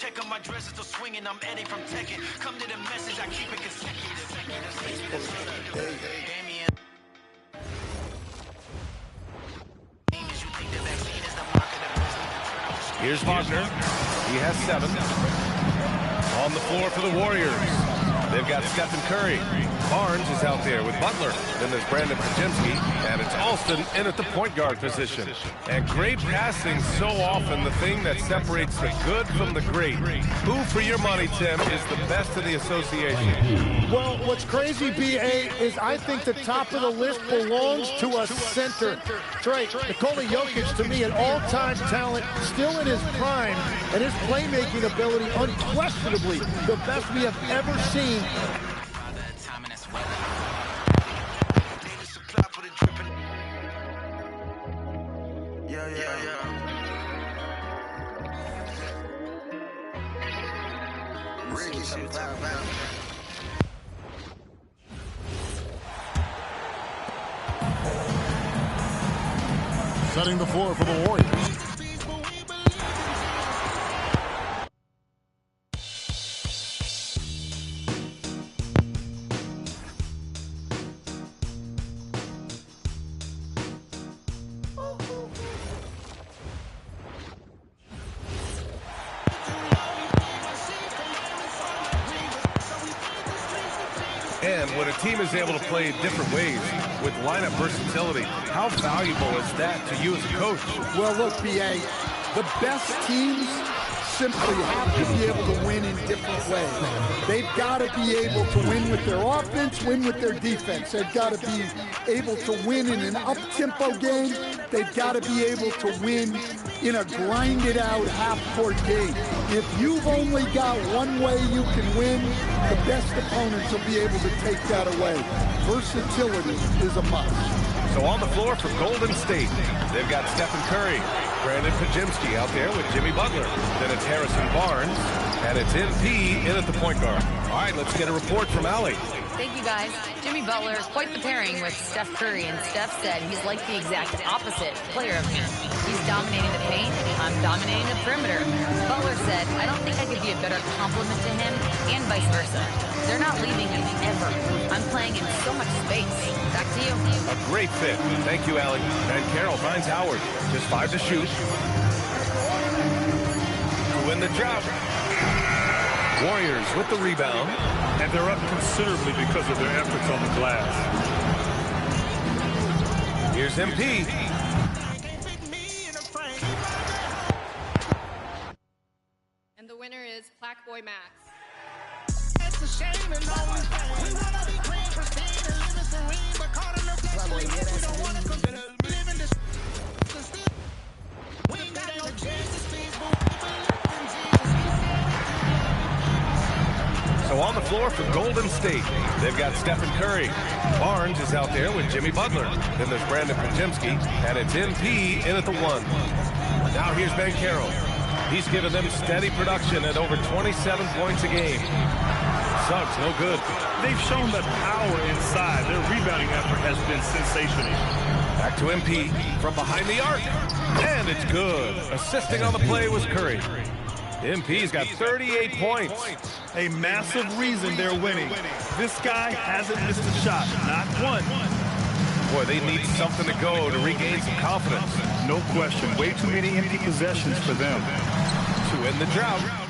Check on my dress, still swinging. I'm Eddie from Tekken. Come to the message, I keep it consecutive. Here's Wagner. He has 7. On the floor for the Warriors. They've got Stephen Curry. Barnes is out there with Butler. Then there's Brandon Pajemski. And it's Alston in at the point guard position. And great passing so often the thing that separates the good from the great. Who, for your money, Tim, is the best in the association? Well, what's crazy, B.A., is I think the top of the list belongs to a center. Trey, Nikola Jokic, to me, an all-time talent, still in his prime, and his playmaking ability, unquestionably, the best we have ever seen. Setting the floor for the Warriors. And when a team is able to play different ways with lineup versatility, how valuable is that to you as a coach? Well, look, B.A., the best teams simply have to be able to win in different ways. They've got to be able to win with their offense, win with their defense. They've got to be able to win in an up-tempo game. They've got to be able to win in a grinded-out half-court game. If you've only got one way you can win, the best opponents will be able to take that away. Versatility is a must. So on the floor for Golden State, they've got Stephen Curry, Brandon Pajemski out there with Jimmy Butler. Then it's Harrison Barnes, and it's MP in at the point guard. All right, let's get a report from Allie. Thank you, guys. Jimmy Butler is quite the pairing with Steph Curry, and Steph said he's like the exact opposite player of me. He's dominating the paint, I'm dominating the perimeter. Butler said, I don't think I could be a better complement to him, and vice versa. They're not leaving him ever. I'm playing in so much space. Back to you. A great fit. Thank you, Allie. And Carroll finds Howard. Just 5 to shoot. To win the job. Warriors with the rebound. And they're up considerably because of their efforts on the glass. Here's MP. And the winner is Black Boy Max. So on the floor for Golden State, they've got Stephen Curry. Barnes is out there with Jimmy Butler. Then there's Brandon Pajemski, and it's MP in at the 1. Now here's Ben Carroll. He's given them steady production at over 27 points a game. Suggs, no good. They've shown the power inside. Their rebounding effort has been sensational. Back to MP from behind the arc. And it's good. Assisting on the play was Curry. MP's got 38 points. A massive reason they're winning. This guy hasn't missed a shot, not one. Boy, they need something to go to regain some confidence. No question. Way too many empty possessions for them. To end the drought.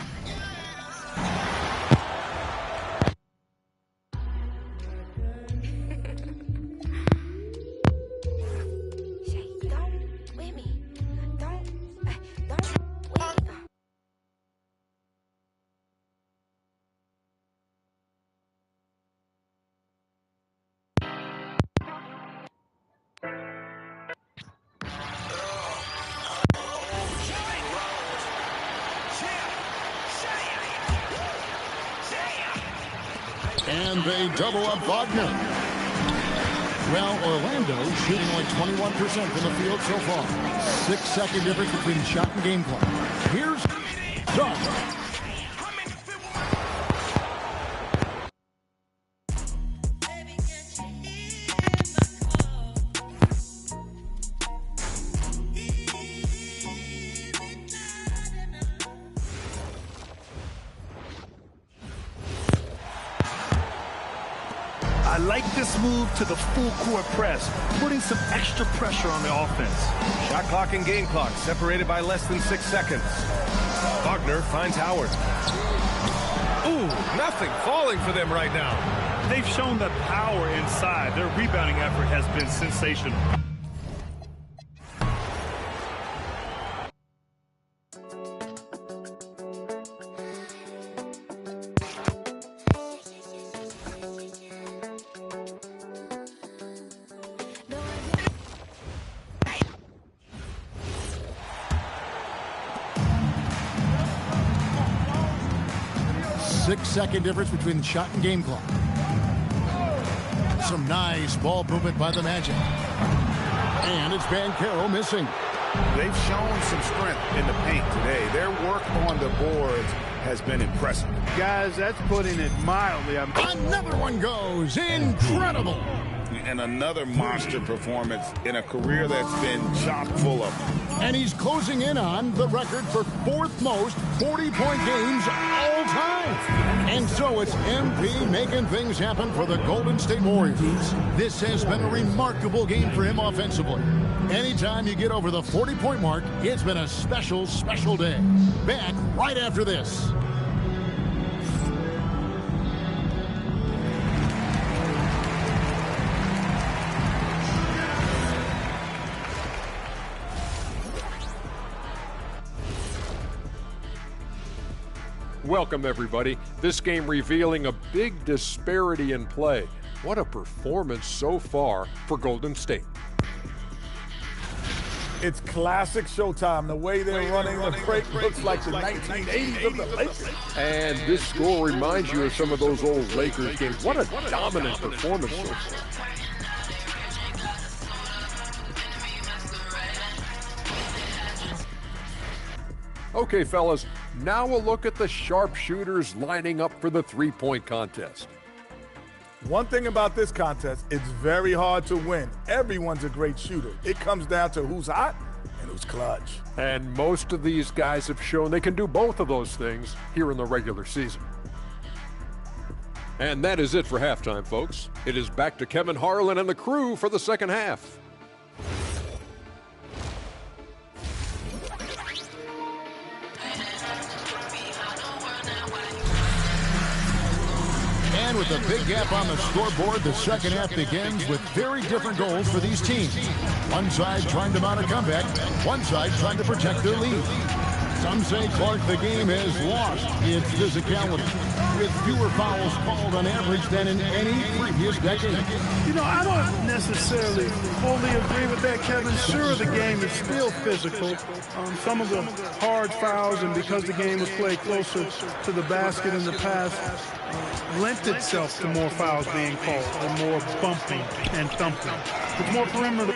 And they double up Wagner. Well, Orlando shooting like 21% from the field so far. 6-second difference between shot and game clock. Here's Doug. like this move to the full court press, putting some extra pressure on the offense. Shot clock and game clock separated by less than 6 seconds. Wagner finds Howard. Ooh, nothing falling for them right now. They've shown the power inside. Their rebounding effort has been sensational. Six-second difference between shot and game clock. Some nice ball movement by the Magic. And it's Banchero missing. They've shown some strength in the paint today. Their work on the boards has been impressive. Guys, that's putting it mildly. Another one goes. Incredible. And another monster performance in a career that's been chock full of them. And he's closing in on the record for fourth most 40-point games all time. And so it's MP making things happen for the Golden State Warriors. This has been a remarkable game for him offensively. Anytime you get over the 40-point mark, it's been a special, special day. Back right after this. Welcome, everybody. This game revealing a big disparity in play. What a performance so far for Golden State. It's classic Showtime. The way they're running the break looks like the 1980s of the Lakers. And this score reminds you of some of those old Lakers games. What a dominant performance so far. Okay, fellas, now a look at the sharpshooters lining up for the three-point contest. One thing about this contest, it's very hard to win. Everyone's a great shooter. It comes down to who's hot and who's clutch. And most of these guys have shown they can do both of those things here in the regular season. And that is it for halftime, folks. It is back to Kevin Harlan and the crew for the second half. And with a big gap on the scoreboard, the second half begins with very different goals for these teams. One side trying to mount a comeback, one side trying to protect their lead. Some say, Clark, the game has lost its physicality, with fewer fouls called on average than in any previous decade. You know, I don't necessarily fully agree with that, Kevin. Sure, the game is still physical. Some of the hard fouls, and because the game was played closer to the basket in the past, lent itself to more fouls being called, and more bumping and thumping. With more perimeter.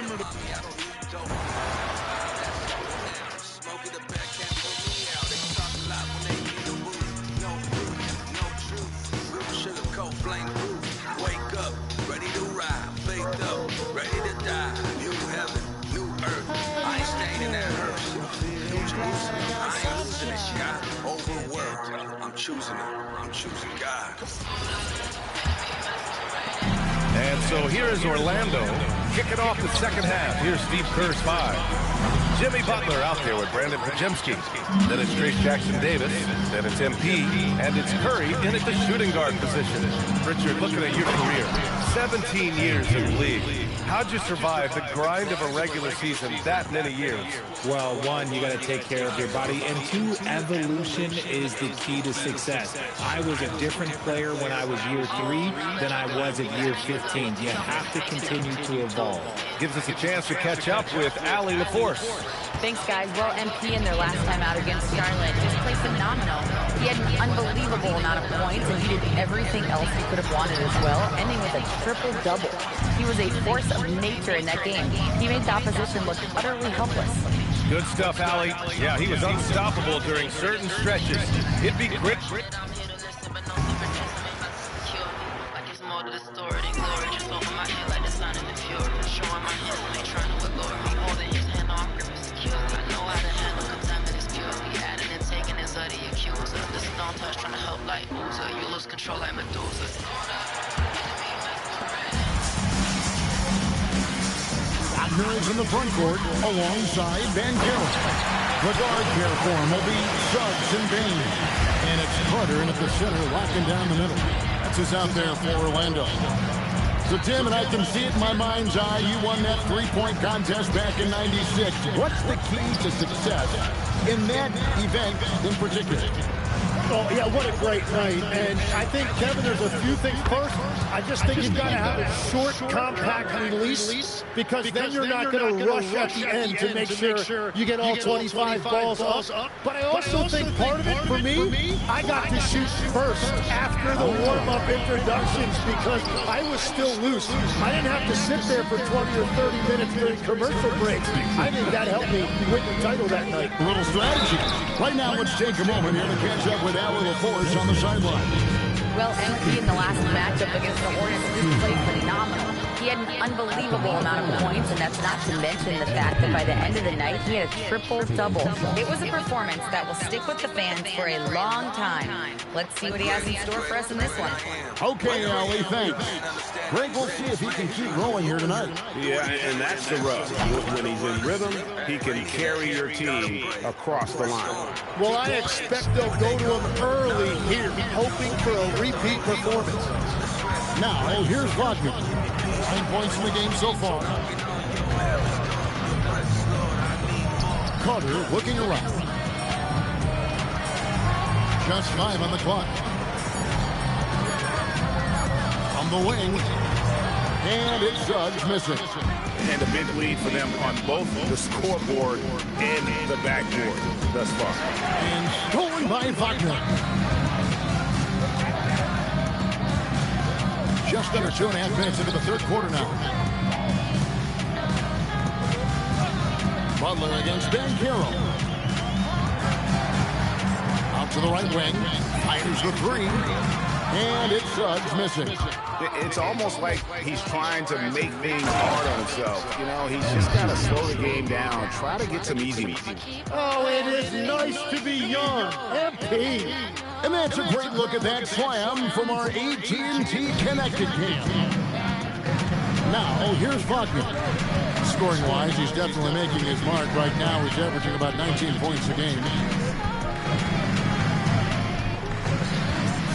I'm choosing God. And so here is Orlando kicking off the second half. Here's Steve Kerr's five. Jimmy Butler out there with Brandon Pajemski. Then it's Trace Jackson-Davis. Then it's MP. And it's Curry in at the shooting guard position. Richard, looking at your career, 17 years in the league. How'd you survive the grind of a regular season that many years? Well, one, you got to take care of your body, and two, evolution is the key to success. I was a different player when I was year 3 than I was at year 15. You have to continue to evolve. Gives us a chance to catch up with Allie LaForce. Thanks, guys. Well, MP in their last time out against Charlotte just played phenomenal. He had an unbelievable amount of points, and he did everything else he could have wanted as well, ending with a triple-double. He was a force of nature in that game. He made the opposition look utterly helpless. Good stuff, Allie. Yeah, he was unstoppable during certain stretches. It'd be great. Wagner is in the front court alongside Banchero. The guard pair for him will be Suggs and Bain. And it's Carter in at the center, locking down the middle. That's who's out there for Orlando. So, Tim, and I can see it in my mind's eye, you won that three-point contest back in '96. What's the key to success in that event in particular? Oh, yeah, what a great night. And I think, Kevin, there's a few things. First, I just think you've got to have a short, compact release because then you're not going to rush at the end to make sure you get all 25 balls up. But I also think part of it, for me, I got to shoot first after the warm-up introductions because I was still loose. I didn't have to sit there for 20 or 30 minutes during commercial breaks. I think that helped me win the title that night. A little strategy. Right now, let's take a moment here to catch up with Allen LaForce on the sideline. Well, MP in the last matchup against the Hornets, he played phenomenal. He had an unbelievable amount of points, and that's not to mention the fact that by the end of the night, he had a triple-double. It was a performance that will stick with the fans for a long time. Let's see what he has in store for us in this one. Okay, Ali, thanks. Greg, we'll see if he can keep rolling here tonight. Yeah, and that's the rub. When he's in rhythm, he can carry your team across the line. Well, I expect they'll go to him early here, hoping for a repeat performance. Now, here's Wagner. 9 points in the game so far. Carter looking around. Just 5 on the clock. On the wing. And it's Suggs missing. And a big lead for them on both the scoreboard and the backboard thus far. And stolen by Wagner. Just under 2.5 minutes into the third quarter now. Butler against Banchero. Out to the right wing. Fires the three. And it's Suggs missing. It's almost like he's trying to make things hard on himself. You know, he's just got to slow the game down. Try to get some easy ones. Oh, it is nice to be young. MP. And that's a great look at that slam from our AT&T Connected Cam. Now, here's Wagner. Scoring-wise, he's definitely making his mark. Right now, he's averaging about 19 points a game.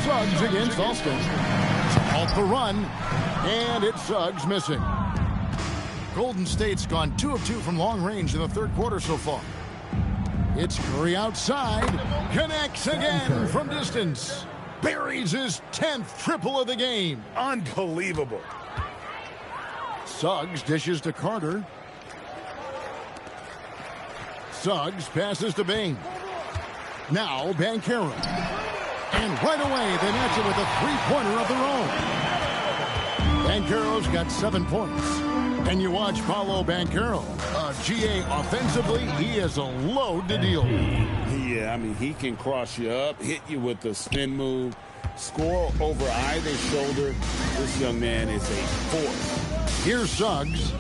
Suggs against Alston. Off the run, and it's Suggs missing. Golden State's gone 2 of 2 from long range in the third quarter so far. It's Curry outside, connects again from distance. Buries his 10th triple of the game. Unbelievable. Suggs dishes to Carter. Suggs passes to Bain. Now Banchero. And right away, they match it with a three-pointer of their own. Banchero's got 7 points. And you watch Paolo Banchero. GA offensively, he is a load to deal with. Yeah, I mean, he can cross you up, hit you with the spin move, score over either shoulder. This young man is a force. Here's Suggs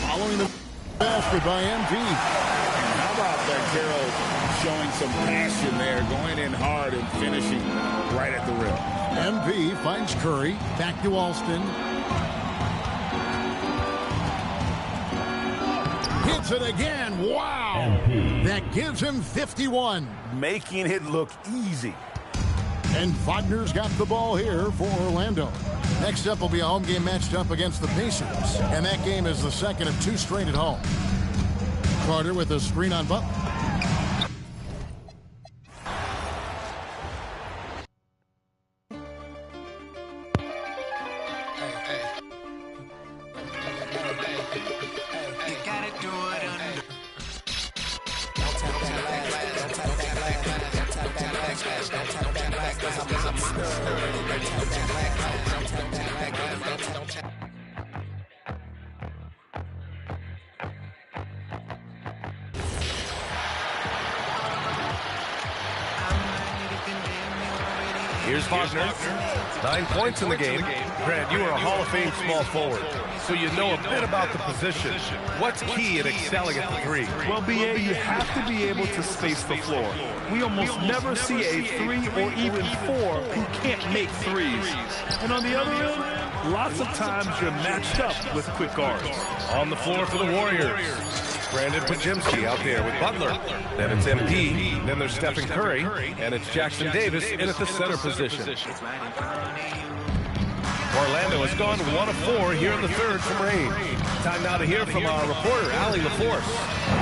following the basket by MP. How about Banchero showing some passion there, going in hard and finishing right at the rim. MP finds Curry, back to Alston. Hits it again, wow! That gives him 51. Making it look easy. And Wagner's got the ball here for Orlando. Next up will be a home game matched up against the Pacers. And that game is the second of 2 straight at home. Carter with a screen on Butler. Here's Wagner. 9 points in the game. Grant, you are a Hall of Fame small forward, so you know a bit about the position. What's key in excelling at the three? Well, B.A., you have to be able to space the floor. We almost never see a 3 or even 4 who can't make threes. And on the other end, lots of times you're matched up with quick guards. On the floor for the Warriors, Brandon Pajemski out there with Butler. Then it's MP. Then there's Stephen Curry. And it's Jackson Davis in at the center position. Orlando has gone 1 of 4 here in the third from range. Time now to hear from our reporter, Allie LaForce.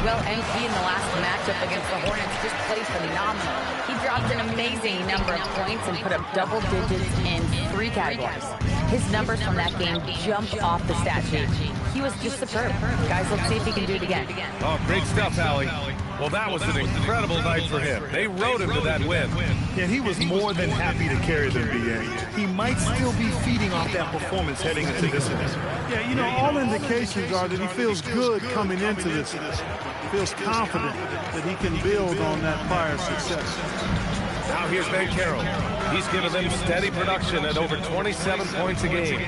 Well, MP in the last matchup against the Hornets just played phenomenal. He dropped an amazing number of points and put up double digits in 3 categories. His numbers from that game jumped off the stat sheet. He was just superb. Guys, let's see if he can do it again. Oh, great stuff, Allie. Well, that was an incredible night for him. They rode him to that win. Yeah, he was more than happy to carry them, B.A. He might still be feeding off that performance heading into this one. Yeah, you know, all indications are that he feels good coming into this. Feels confident that he can build on that prior success. Now here's Banchero. He's given them steady production at over 27 points a game.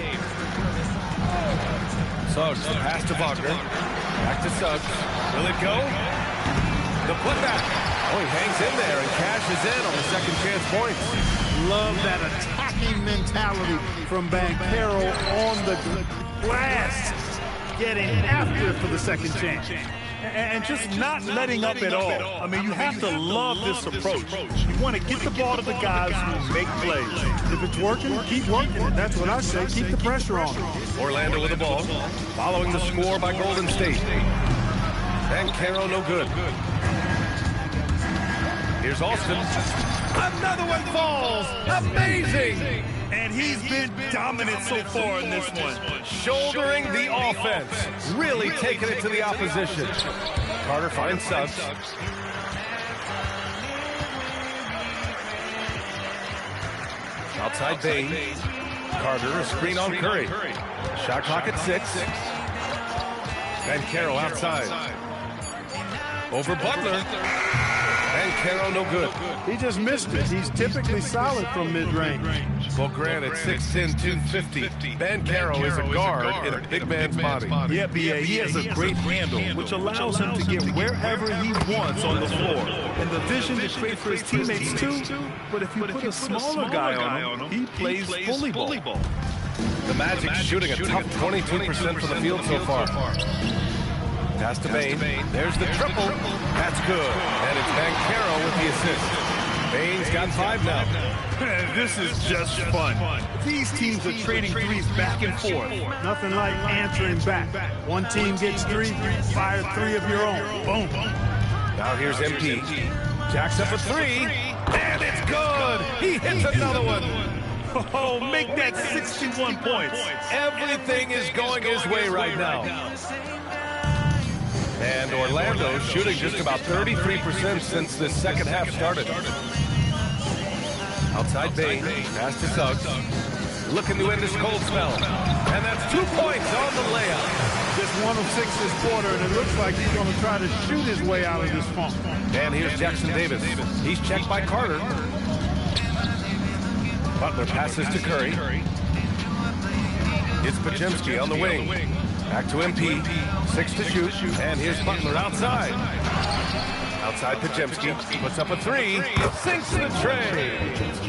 Suggs, the pass to Wagner. Back to Suggs. Will it go? The putback. Oh, he hangs in there and cashes in on the second chance points. Love that attacking mentality from Banchero on the glass, getting after for the second chance. And just not letting up at all. I mean, you have to love this approach. You want to get the ball to the guys who make plays. If it's working, keep working it. That's what I say. Keep the pressure on. Orlando with the ball, following the score by Golden State. Banchero no good. Here's Austin. Another one falls. Amazing. And he's been dominant so far in this one. Shouldering the offense. Really taking it to the opposition. Carter finds Suggs. Outside Bain. Carter, a screen on Curry. Shot clock at 6. Banchero outside. Over Butler. Banchero no good. He just missed it. He's typically solid from mid-range. Well, granted, 6'10", 250. Banchero is a guard in a big man's body. Yeah, B.A., he has a great handle, which allows him to get wherever he wants on the floor. And the vision to create for his teammates, too. But if you put a smaller guy on him, he plays bully ball. The Magic's shooting a tough 22% from the field so far. Pass to Bain. There's the triple. That's good. And it's Banchero with the assist. Bain's got 5 now. This is just fun. These teams are trading threes back and forth. Nothing like answering back. One team gets 3, you fire 3 of your own. Boom. Now here's MP. Jacks up a 3. And it's good. He hits another one. Oh, make that 61 points. Everything is going his way right now. And Orlando shooting just about 33% since the second half started. Outside Bain, pass to Suggs. Looking to end this cold spell. And that's 2 points on the layup. Just 1 of 6 this quarter, and it looks like he's going to try to shoot his way out of this funk. And here's Jackson Davis. He's checked by Carter. Butler passes to Curry. It's Pajemski on the wing. Back to MP. 6 to shoot. And here's Butler outside. Outside Pajemski. Puts up a 3. Sinks the tray.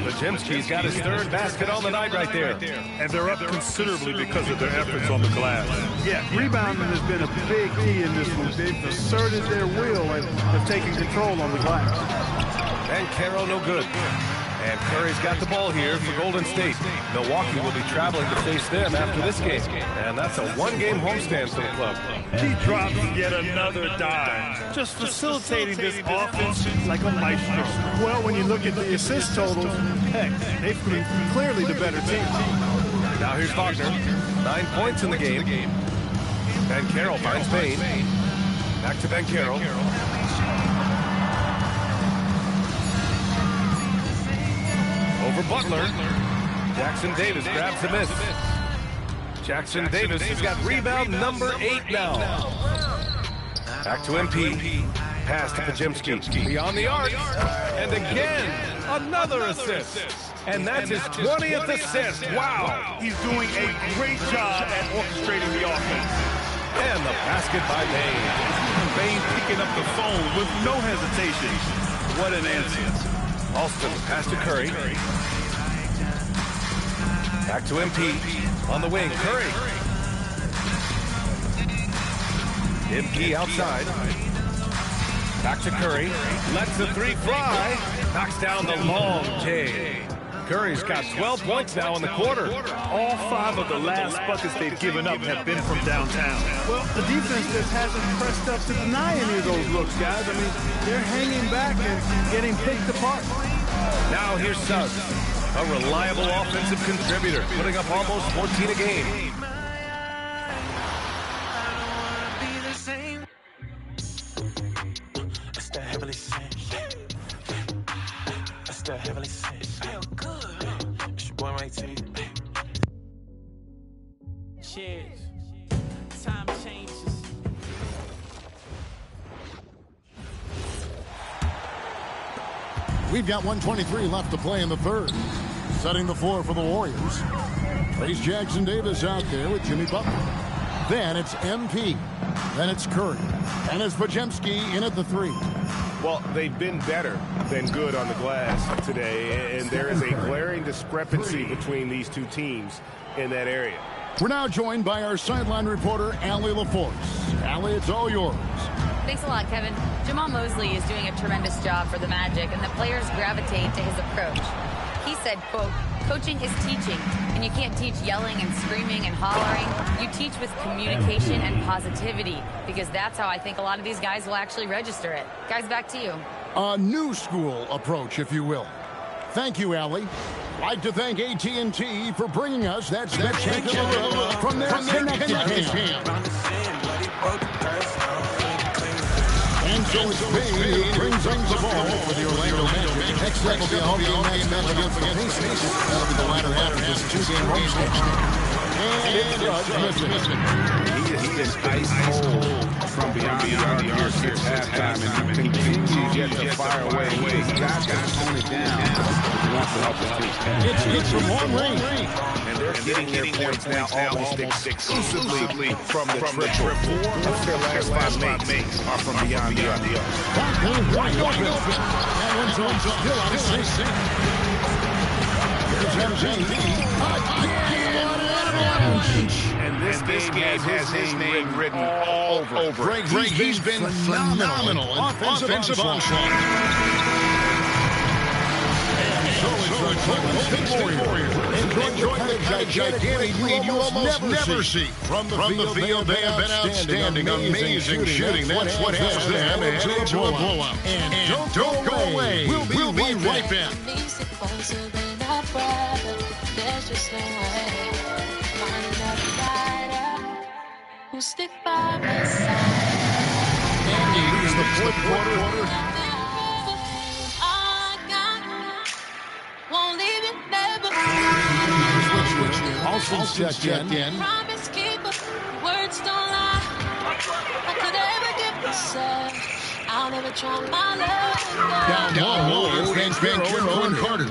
Pajemski's got his 3rd basket on the night right there. And they're up considerably because of their efforts on the glass. Yeah, rebounding has been a big key in this one. They've asserted their will and have taken control on the glass. Banchero no good. And Curry's got the ball here for Golden State. Milwaukee will be traveling to face them after this game. And that's a 1-game homestand for the club. He drops yet another dime. Just facilitating this offense like a maestro. Well, when you look at the assist totals, heck, they've been clearly the better team. Now here's Wagner. 9 points in the game. Banchero finds Bain. Back to Banchero. Over Butler. Jackson Davis grabs the miss. Jackson Davis has got rebound number 8 now. Back to MP. Pass to Pajemski. Beyond the arc. And again. Another assist. And that's his 20th assist. Wow. He's doing a great job at orchestrating the offense. And the basket by Bain. Bain picking up the phone with no hesitation. What an answer. Alston, pass to Curry. Back to MP. On the wing, Curry. MP outside. Back to Curry. Lets the three fly. Knocks down the long J. Curry's got 12 points now in the quarter. All 5 of the last buckets they've given up have been from downtown. Well, the defense just hasn't pressed up to deny any of those looks, guys. I mean, they're hanging back and getting picked apart. Now here's Suggs, a reliable offensive contributor, putting up almost 14 a game. Cheers. Time changes. We've got 1:23 left to play in the third. Setting the floor for the Warriors. Plays Jackson Davis out there with Jimmy Butler. Then it's MP. Then it's Curry. And it's Podziemski in at the 3. Well, they've been better than good on the glass today, and there is a glaring discrepancy between these two teams in that area. We're now joined by our sideline reporter, Allie LaForce. Allie, it's all yours. Thanks a lot, Kevin. Jamal Mosley is doing a tremendous job for the Magic, and the players gravitate to his approach. He said, quote, "Coaching is teaching, and you can't teach yelling and screaming and hollering. You teach with communication and positivity, because that's how I think a lot of these guys will actually register it." Guys, back to you. A new school approach, if you will. Thank you, Allie. I'd like to thank AT&T for bringing us that spectacular look from their connected camp. And so it's Bain who brings up the ball for the Orlando Magic. Next up will be a home game match against the Pacers. That'll be the latter half of this 2-game homestand. And it's missing. He has been ice cold from beyond the arc here since halftime, and he continues yet to fire away. He's got to tone it down. He wants to help his team. It's from long range. And they're getting their points now almost exclusively from the triple. 4 of their last 5 makes are from beyond the arc. Wide open. That one's on still out of sync. Here's MJ. And this game has his name written all over. Greg, he's been phenomenal offensive onslaught. And so it's the Golden State Warriors. Enjoy the gigantic lead you almost never see. From the field, they have been outstanding. Amazing shooting. That's what has them headed to a blowout. And don't go away. We'll be right back. There's just no way. Who stick by my side. And he leads the fourth quarter. Won't leave it never. Alston's checked in. Promise keeper, words don't lie. I could ever get myself. I'll never try my love. Down low, it's Banchero and Carter. The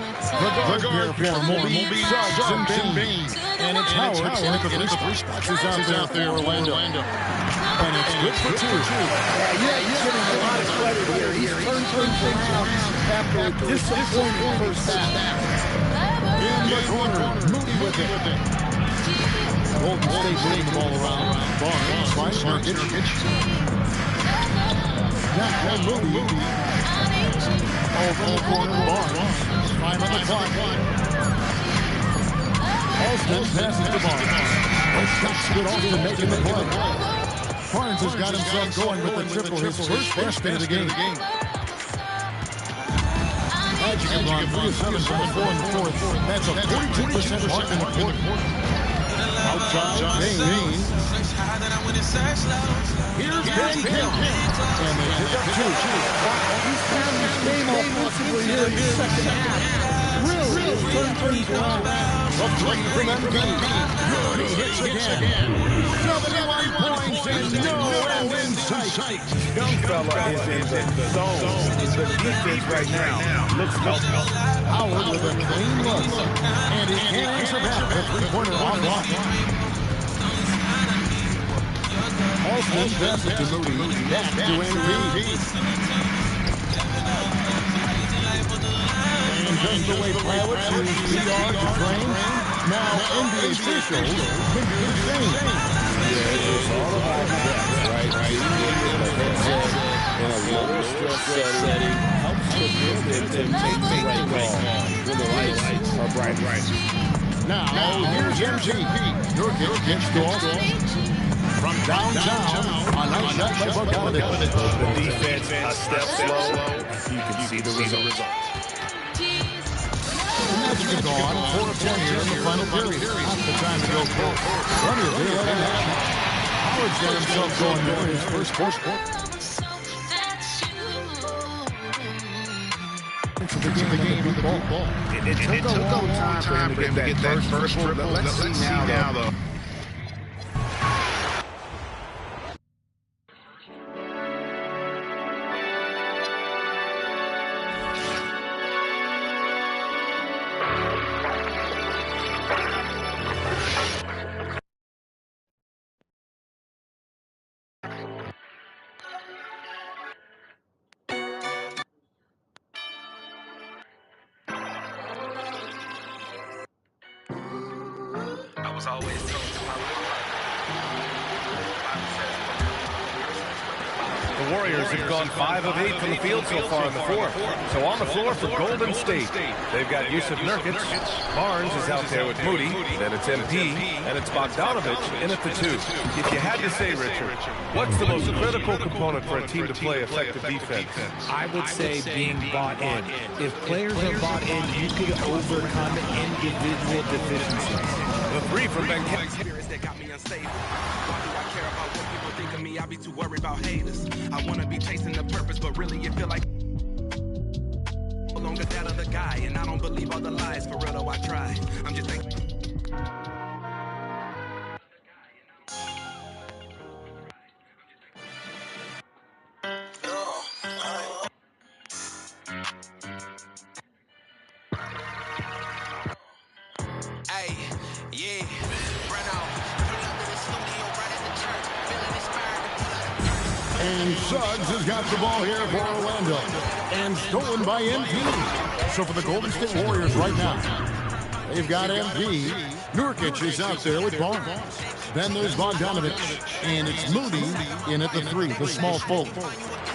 guard for Mobley, Suggs, and Bain. And it's Howard in at the 3 spots. Is out there, Orlando. And it's good for 2. Yeah, he's getting a lot of credit here. He's turned things around after a disappointing first half. In the corner, Moody with it. Golden State moving the ball around. Barnes finds Nurkic. Now Moody. Over the corner, Barnes. 5 on the clock. Alston passes to Barnes. Good Alston making the play. Barnes has got himself going with the triple, his first basket of the game. Magic have gone 3 of 7 from the 4 in the fourth. That's a 42% mark in the quarter. Outside, Bain. Here's Bain. And they pick up 2. He's carrying this game offensively here in the second half. Really, he's turned things around. The three from MB. Good, he hits again. 71 points and no end in sight. Young fella is in the zone. The defense right now looks healthy. Howard with a clean look. And he can't answer back. The three-pointer offline. Austin passes to Moody. Back to NB. And just the way pilots use VR to train, now NBA officials can do the same. Yeah, it's all about depth, right? Being able to headset in a lower stress setting helps the business to make the right call when the lights are bright. Now, here's MG. Nurkic gets to Austin. From downtown, a nice shot by Bogdanovic. The defense a step slow. You can see the result. The Magic have gone 4 of 10 here in the final period. Not the time to go full. Plenty of daylight in action. Howard's got himself going there in his first quarter. To begin the game with the ball. It took a long time for him to get that first dribble. Let's see now, though. was always told to my The Warriors have gone 5 of 8 from the field so far in the fourth. So on the floor for Golden State, they've got Yusuf Nurkic. Barnes is out there with Moody. Then it's MP, and it's Bogdanovic in at the 2. If you had to say, Richard, what's the most critical component for a team to play effective defense? I would say being bought in. If players are bought in, you can overcome individual deficiencies. The 3 from Ben King. I be too worried about haters. I wanna be chasing the purpose, but really it feel like no longer that other guy. And I don't believe all the lies, for real though I try. I'm just thinking. Hey, yeah, run out. Pull up to the studio right at the church. Feeling inspired. And Suggs has got the ball here for Orlando. And stolen by MP. So for the Golden State Warriors right now, they've got MP. Nurkic is out there with Barnes. Then there's Bogdanovic. And it's Moody in at the 3, the small forward.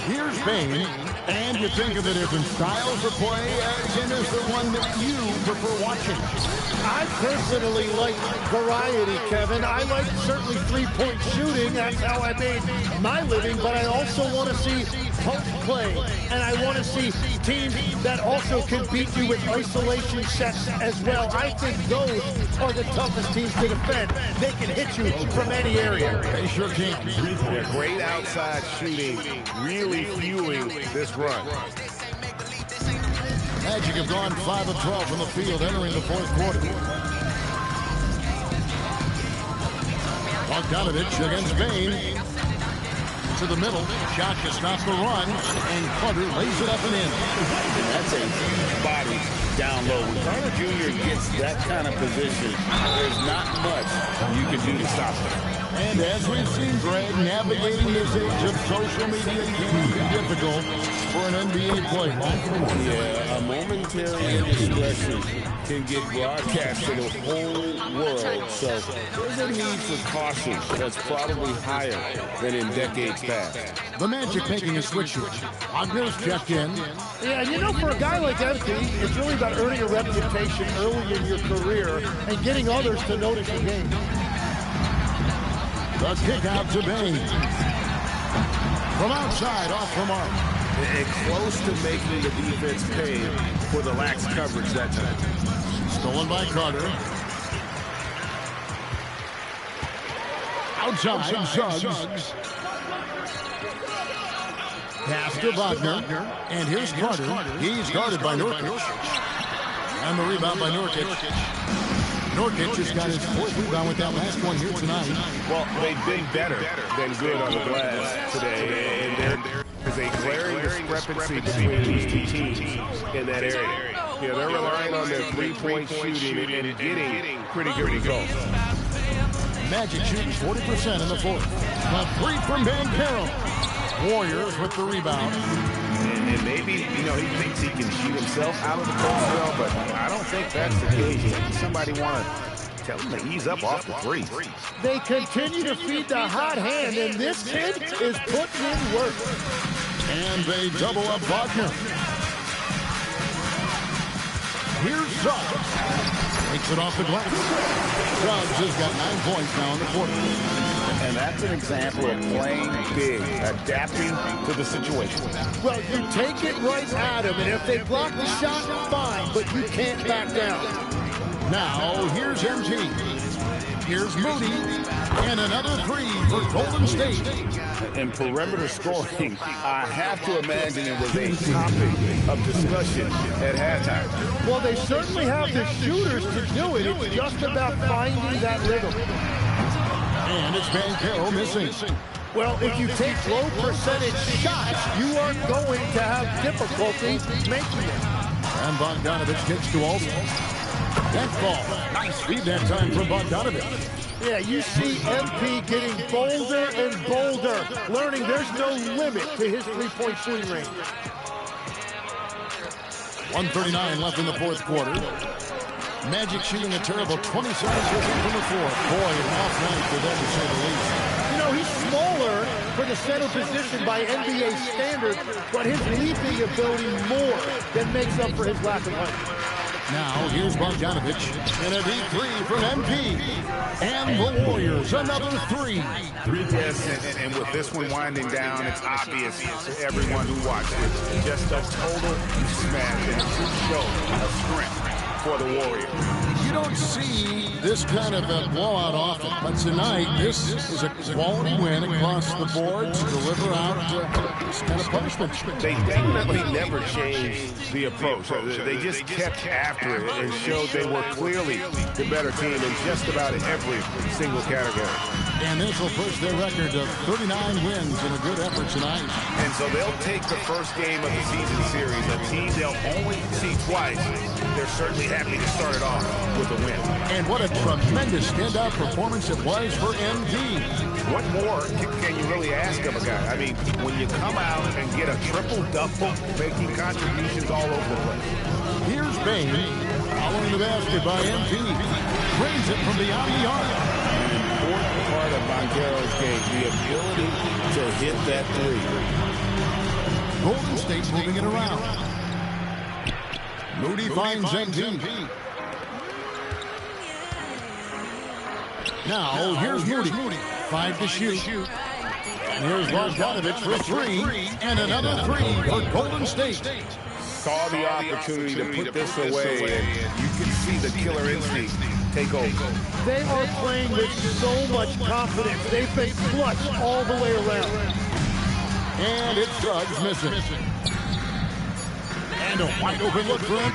Here's Bane. And you think of the different styles of play, as in is the one that you prefer watching. I personally like variety, Kevin. I like certainly three-point shooting. That's how I made my living. But I also want to see post play. And I want to see teams that also can beat you with isolation sets as well. I think those are the toughest teams to defend. They can hit you from any area. They sure can. Yeah, great outside shooting, really fueling this run. Magic have gone 5 of 12 from the field entering the fourth quarter. Bogdanovic against Bane. To the middle. Shot to stop the run. And Carter lays it up and in. That's a body down low. When Carter Jr. gets that kind of position, there's not much you can do to stop him. And as we've seen, Greg, navigating this age of social media can be difficult for an NBA player. Yeah, a momentary indiscretion can get broadcast to the whole world. So there's a need for caution that's probably higher than in decades past. The Magic making a switch here. Wagner's checked in. Yeah, and you know, for a guy like MP, it's really about earning a reputation early in your career and getting others to notice your game. The kick out to Bane. From outside, off the mark. And close to making the defense pay for the lax coverage that time. Stolen by Carter. Outside, Suggs. Pass to Wagner. And here's Carter. He's guarded by Nurkic. And the rebound by Nurkic. Nurkic just got his 4th rebound with that last one here tonight. Well, they've been better than good on the glass today, and there is a glaring discrepancy between these two teams in that area. Yeah, they're relying on their three-point shooting and getting pretty good results. Magic shooting 40% in the 4th. A 3 from Banchero. Warriors with the rebound. And maybe, he thinks he can shoot himself out of the post well, but I don't think that's the case. Somebody want to tell him to ease up off the 3. They continue to feed the hot hand, and this kid is putting in work. And they double up Wagner. Here's Suggs. Takes it off the glass. Suggs has got 9 points now in the 4th. And that's an example of playing big, adapting to the situation. Well, you take it right at him, and if they block the shot, fine, but you can't back down. Now, here's MG. Here's Moody, and another 3 for Golden State. In perimeter scoring, I have to imagine it was a topic of discussion at halftime. Well, they certainly have the shooters to do it. It's just about finding that rhythm. And it's Banchero missing. Well, if you take low percentage shots, you are going to have difficulty making it. And Bogdanovich kicks to Olsen. That ball. Nice feed that time from Bogdanovich. Yeah, you see MP getting bolder and bolder, learning there's no limit to his three-point shooting range. 1:39 left in the 4th quarter. Magic shooting a terrible 27% from the 4th. Boy, an off night for them, to say the least. He's smaller for the center position by NBA standards, but his leaping ability more than makes up for his lack of height. Now, here's Bogdanovich, and a deep 3 from MP. And the Warriors, another 3. Yes, and with this one winding down, it's obvious to everyone who watched it. Just a total smash and a true show of strength for the Warriors. You don't see this kind of a blowout often, but tonight this is a quality win across the board to deliver out this kind of punishment. They definitely never changed the approach. They just kept after it and showed they were clearly the better team in just about every single category. And this will push their record to 39 wins in a good effort tonight. And so they'll take the first game of the season series, a team they'll only see twice. They're certainly happy to start it off with a win. And what a tremendous standout performance it was for MD. What more can you really ask of a guy? I mean, when you come out and get a triple-double, making contributions all over the place. Here's Bain, following the basket by MD. Brings it from beyond the arc. An important part of Banchero's game, the ability to hit that 3. Golden State moving it around. Moody finds MD. Now, here's Moody. 5 to shoot. Here's Bogdanovich for 3. And another 3 for Golden State. Saw the opportunity to put this away, and you can see the killer instinct take over. They are playing with so much confidence. They've been clutch all the way around. And it's Suggs missing. And a wide open look for him.